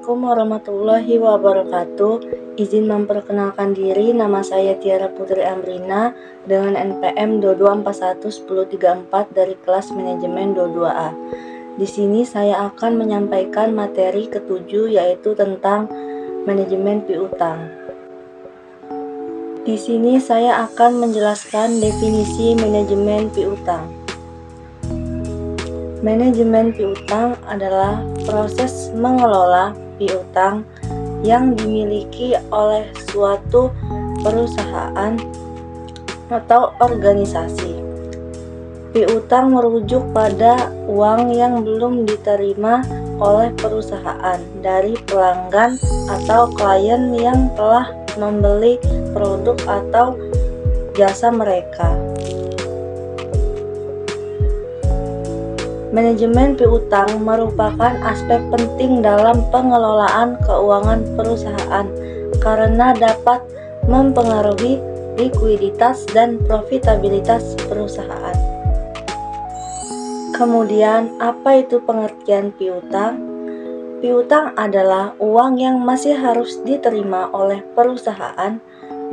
Assalamualaikum warahmatullahi wabarakatuh. Izin memperkenalkan diri, nama saya Tiara Putri Amrina dengan NPM 22411034 dari kelas manajemen 22A. Di sini saya akan menyampaikan materi ketujuh, yaitu tentang manajemen piutang. Di sini saya akan menjelaskan definisi manajemen piutang. Manajemen piutang adalah proses mengelola piutang yang dimiliki oleh suatu perusahaan atau organisasi. Piutang merujuk pada uang yang belum diterima oleh perusahaan dari pelanggan atau klien yang telah membeli produk atau jasa mereka. Manajemen piutang merupakan aspek penting dalam pengelolaan keuangan perusahaan karena dapat mempengaruhi likuiditas dan profitabilitas perusahaan. Kemudian, apa itu pengertian piutang? Piutang adalah uang yang masih harus diterima oleh perusahaan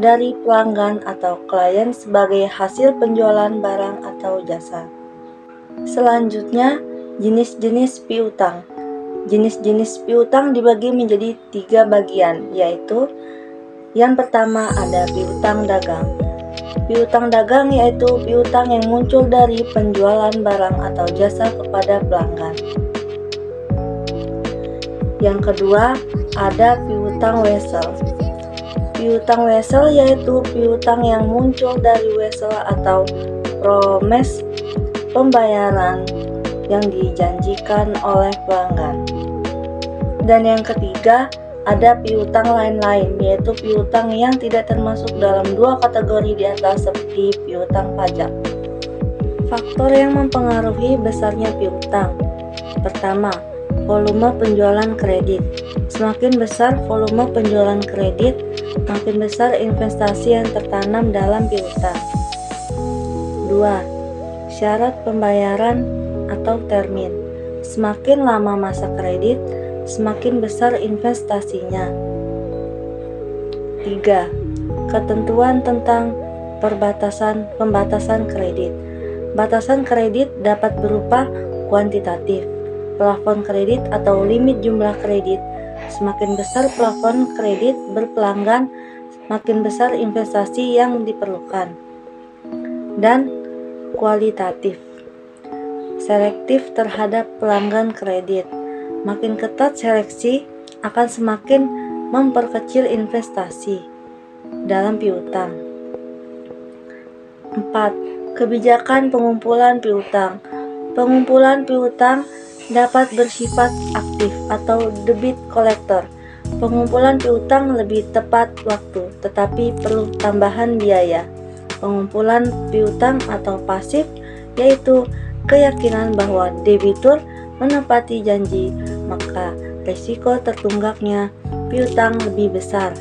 dari pelanggan atau klien sebagai hasil penjualan barang atau jasa. Selanjutnya, jenis-jenis piutang. Jenis-jenis piutang dibagi menjadi 3 bagian, yaitu yang pertama ada piutang dagang. Piutang dagang yaitu piutang yang muncul dari penjualan barang atau jasa kepada pelanggan. Yang kedua ada piutang wesel. Piutang wesel yaitu piutang yang muncul dari wesel atau promes pembayaran yang dijanjikan oleh pelanggan. Dan yang ketiga ada piutang lain-lain, yaitu piutang yang tidak termasuk dalam 2 kategori di atas seperti piutang pajak. Faktor yang mempengaruhi besarnya piutang. Pertama, volume penjualan kredit. Semakin besar volume penjualan kredit, makin besar investasi yang tertanam dalam piutang. 2. Syarat pembayaran atau termin. Semakin lama masa kredit, semakin besar investasinya. 3. Ketentuan tentang pembatasan kredit. Batasan kredit dapat berupa kuantitatif, plafon kredit atau limit jumlah kredit. Semakin besar plafon kredit berpelanggan, makin besar investasi yang diperlukan. Dan kualitatif, selektif terhadap pelanggan kredit. Makin ketat seleksi, akan semakin memperkecil investasi dalam piutang. 4. Kebijakan pengumpulan piutang. Pengumpulan piutang dapat bersifat aktif atau debit collector. Pengumpulan piutang lebih tepat waktu, tetapi perlu tambahan biaya. Pengumpulan piutang atau pasif yaitu keyakinan bahwa debitur menepati janji, maka risiko tertunggaknya piutang lebih besar.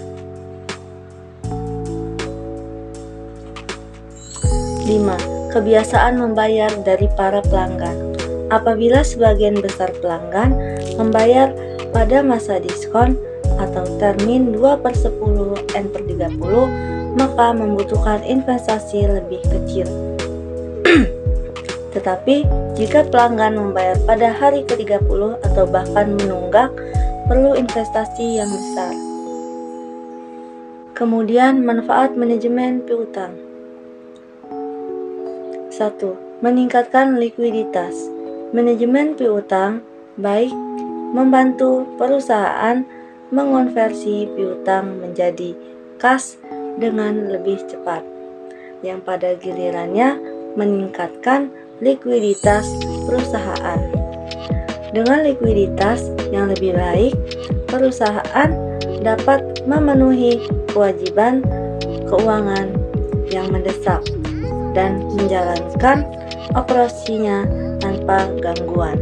5. Kebiasaan membayar dari para pelanggan. Apabila sebagian besar pelanggan membayar pada masa diskon atau termin 2/10 N/30, maka membutuhkan investasi lebih kecil. Tetapi jika pelanggan membayar pada hari ke-30 atau bahkan menunggak, perlu investasi yang besar. Kemudian manfaat manajemen piutang. 1. Meningkatkan likuiditas. Manajemen piutang baik membantu perusahaan mengonversi piutang menjadi kas dengan lebih cepat, yang pada gilirannya meningkatkan likuiditas perusahaan. Dengan likuiditas yang lebih baik, perusahaan dapat memenuhi kewajiban keuangan yang mendesak dan menjalankan operasinya tanpa gangguan.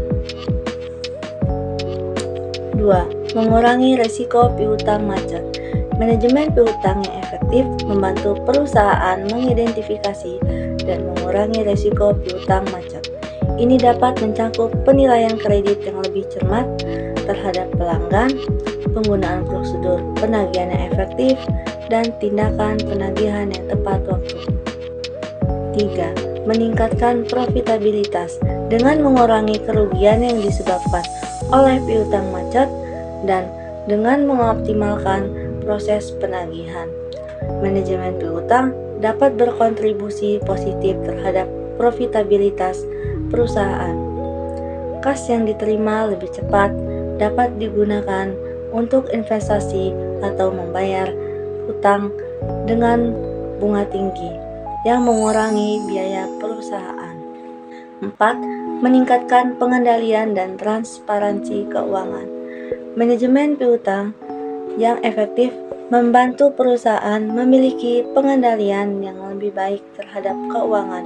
2. Mengurangi risiko piutang macet. Manajemen piutang yang efektif membantu perusahaan mengidentifikasi dan mengurangi risiko piutang macet. Ini dapat mencakup penilaian kredit yang lebih cermat terhadap pelanggan, penggunaan prosedur penagihan yang efektif, dan tindakan penagihan yang tepat waktu. 3. Meningkatkan profitabilitas dengan mengurangi kerugian yang disebabkan oleh piutang macet dan dengan mengoptimalkan proses penagihan. Manajemen piutang dapat berkontribusi positif terhadap profitabilitas perusahaan. Kas yang diterima lebih cepat dapat digunakan untuk investasi atau membayar hutang dengan bunga tinggi yang mengurangi biaya perusahaan. 4. Meningkatkan pengendalian dan transparansi keuangan. Manajemen piutang yang efektif membantu perusahaan memiliki pengendalian yang lebih baik terhadap keuangan.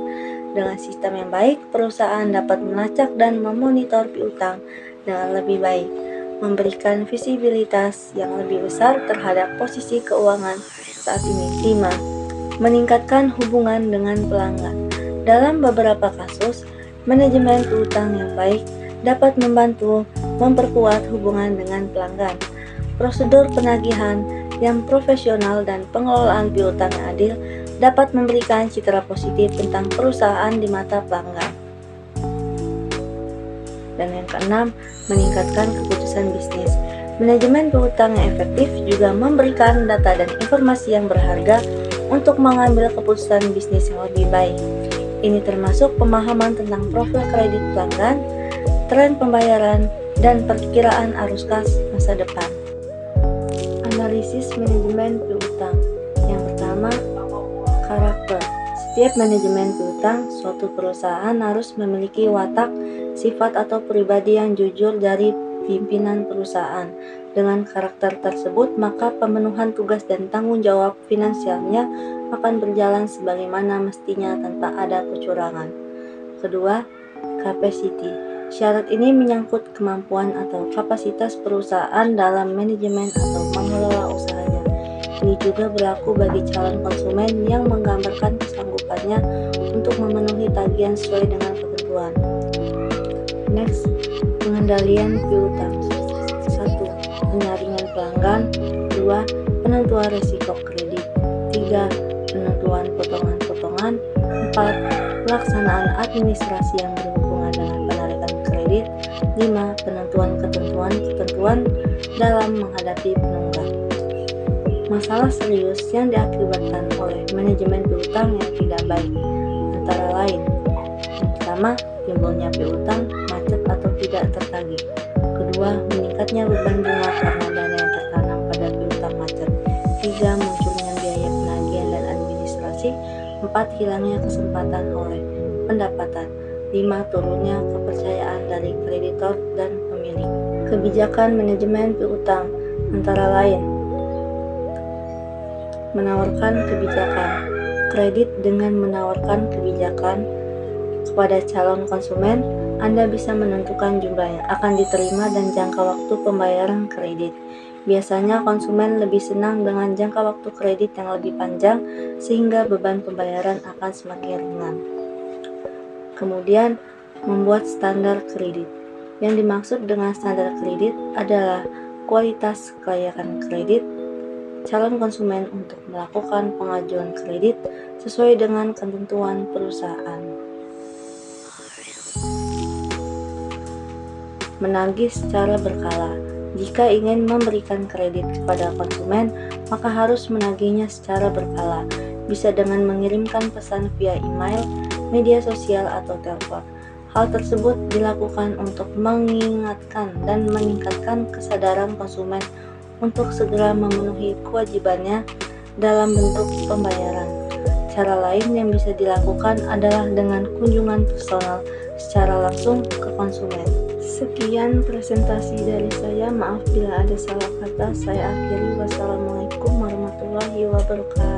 Dengan sistem yang baik, perusahaan dapat melacak dan memonitor piutang dengan lebih baik, memberikan visibilitas yang lebih besar terhadap posisi keuangan saat ini. 5. Meningkatkan hubungan dengan pelanggan. Dalam beberapa kasus, manajemen piutang yang baik dapat membantu memperkuat hubungan dengan pelanggan. Prosedur penagihan yang profesional dan pengelolaan piutang yang adil dapat memberikan citra positif tentang perusahaan di mata pelanggan. Dan yang keenam, meningkatkan keputusan bisnis. Manajemen piutang yang efektif juga memberikan data dan informasi yang berharga untuk mengambil keputusan bisnis yang lebih baik. Ini termasuk pemahaman tentang profil kredit pelanggan, tren pembayaran, dan perkiraan arus kas masa depan. Analisis manajemen piutang. Yang pertama, karakter. Setiap manajemen piutang, suatu perusahaan harus memiliki watak, sifat atau pribadi yang jujur dari pimpinan perusahaan. Dengan karakter tersebut, maka pemenuhan tugas dan tanggung jawab finansialnya akan berjalan sebagaimana mestinya tanpa ada kecurangan. Kedua, capacity. Syarat ini menyangkut kemampuan atau kapasitas perusahaan dalam manajemen atau mengelola usahanya. Ini juga berlaku bagi calon konsumen yang menggambarkan kesanggupannya untuk memenuhi tagihan sesuai dengan ketentuan. Next, pengendalian piutang. 1. Penyaringan pelanggan. 2. Penentuan risiko kredit. 3. Penentuan potongan-potongan. 4. Pelaksanaan administrasi yang berhubungan dengan penarikan kredit. 5. Penentuan ketentuan-ketentuan dalam menghadapi penunggak. Masalah serius yang diakibatkan oleh manajemen piutang yang tidak baik antara lain: yang pertama, timbulnya piutang macet atau tidak tertagih. Kedua, meningkatnya beban bunga karena dana yang tertanam pada piutang macet. 3. Munculnya biaya penagihan dan administrasi. 4. Hilangnya kesempatan oleh pendapatan. 5. Turunnya kepercayaan dari kreditor dan pemilik. Kebijakan manajemen piutang antara lain: menawarkan kebijakan kredit. Dengan menawarkan kebijakan kepada calon konsumen, Anda bisa menentukan jumlah yang akan diterima dan jangka waktu pembayaran kredit. Biasanya konsumen lebih senang dengan jangka waktu kredit yang lebih panjang sehingga beban pembayaran akan semakin ringan. Kemudian, membuat standar kredit. Yang dimaksud dengan standar kredit adalah kualitas kelayakan kredit calon konsumen untuk melakukan pengajuan kredit sesuai dengan ketentuan perusahaan. Menagih secara berkala. Jika ingin memberikan kredit kepada konsumen, maka harus menagihnya secara berkala, bisa dengan mengirimkan pesan via email, media sosial, atau telepon. Hal tersebut dilakukan untuk mengingatkan dan meningkatkan kesadaran konsumen untuk segera memenuhi kewajibannya dalam bentuk pembayaran. Cara lain yang bisa dilakukan adalah dengan kunjungan personal secara langsung ke konsumen. Sekian presentasi dari saya. Maaf bila ada salah kata. Saya akhiri. Wassalamualaikum warahmatullahi wabarakatuh.